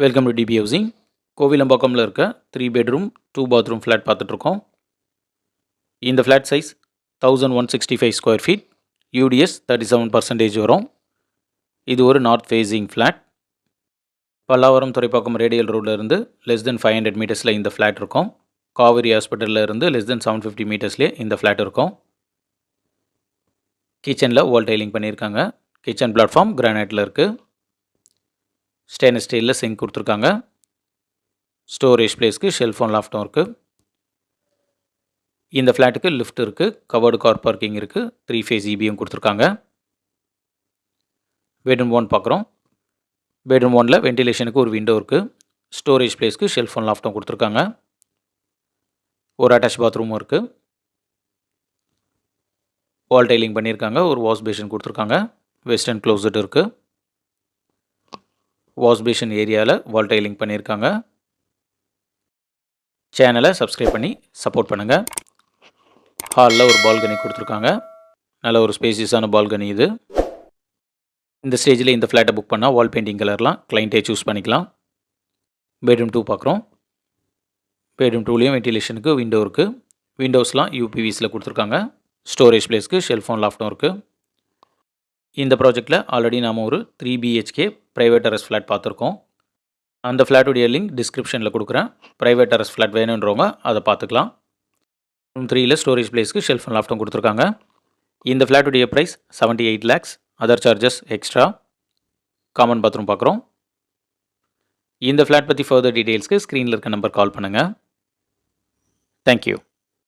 Welcome to DP housing. கோவிலம்பாக்கம்ல இருக்க 3 bedroom 2 bathroom flat பார்த்துட்ருக்கோம். இந்த flat size 1165 square feet, UDS 37% வரும். இது ஒரு north facing flat. Pallavaram Thuraipakkam radial ரோடில் இருந்து லெஸ் தென் 500 மீட்டர்ஸில் இந்த ஃப்ளாட் இருக்கும். காவேரி ஹாஸ்பிட்டலில் இருந்து லெஸ் தென் 750 மீட்டர்ஸ்லேயே இந்த ஃப்ளாட் இருக்கும். கிச்சனில் வால் டைலிங் பண்ணியிருக்காங்க. கிச்சன் பிளாட்ஃபார்ம் கிரானைட்டில் இருக்குது. ஸ்டெயின்லெஸ் ஸ்டீலில் சிங்க் கொடுத்துருக்காங்க. ஸ்டோரேஜ் பிளேஸ்க்கு ஷெல்ஃபோன் லாஃப்ட்டும் இருக்குது. இந்த ஃப்ளாட்டுக்கு லிஃப்ட் இருக்குது, கவர்டு கார் பார்க்கிங் இருக்குது, 3 ஃபேஸ் இபியும் கொடுத்துருக்காங்க. பெட்ரூம் 1 பார்க்குறோம். பெட்ரூம் 1ல் வென்டிலேஷனுக்கு ஒரு விண்டோ இருக்குது. ஸ்டோரேஜ் பிளேஸ்க்கு ஷெல்ஃபோன் லாஃப்ட்டும் கொடுத்துருக்காங்க. ஒரு அட்டாச் பாத்ரூமும் இருக்குது. வால் டைலிங் பண்ணியிருக்காங்க. ஒரு வாஷ் பேஷன் கொடுத்துருக்காங்க. வெஸ்டர்ன் க்ளோசட் இருக்குது. வாஷ் பேஷன் ஏரியாவில் வால் டைலிங் பண்ணியிருக்காங்க. சேனலை சப்ஸ்கிரைப் பண்ணி சப்போர்ட் பண்ணுங்கள். ஹாலில் ஒரு பால்கனி கொடுத்துருக்காங்க. நல்ல ஒரு ஸ்பேசியஸான பால்கனி இது. இந்த ஸ்டேஜில் இந்த ஃப்ளாட்டை புக் பண்ணால் வால் பெயிண்டிங் கலர்லாம் கிளைண்ட்டே சூஸ் பண்ணிக்கலாம். பெட்ரூம் 2 பார்க்குறோம். பெட்ரூம் 2லேயும் வென்டிலேஷனுக்கு விண்டோ இருக்குது. விண்டோஸ்லாம் யூபிவிஸில் கொடுத்துருக்காங்க. ஸ்டோரேஜ் பிளேஸ்க்கு ஷெல்ஃபோன் லாஃப்ட்டும் இருக்குது. இந்த ப்ராஜெக்டில் ஆல்ரெடி நாம் ஒரு 3 பிஹெச்கே ப்ரைவேட் டெரஸ் ஃப்ளாட் பார்த்துருக்கோம். அந்த ஃப்ளாட்டுடைய லிங்க் டிஸ்கிரிப்ஷனில் கொடுக்குறேன். ப்ரைவேட் டெரஸ் ஃப்ளாட் வேணுன்றவங்க அதை பார்த்துக்கலாம். ரூம் 3ல் ஸ்டோரேஜ் பிளேஸ்க்கு ஷெல்ஃபோன் லாஃப்ட்டும் கொடுத்துருக்காங்க. இந்த ஃப்ளாட்டுடைய price 78 lakhs. Other charges extra. Common bathroom பார்க்குறோம். இந்த ஃப்ளாட் பற்றி ஃபர்தர் டீட்டெயில்ஸ்க்கு ஸ்க்ரீனில் இருக்க நம்பர் கால் பண்ணுங்கள். தேங்க்யூ.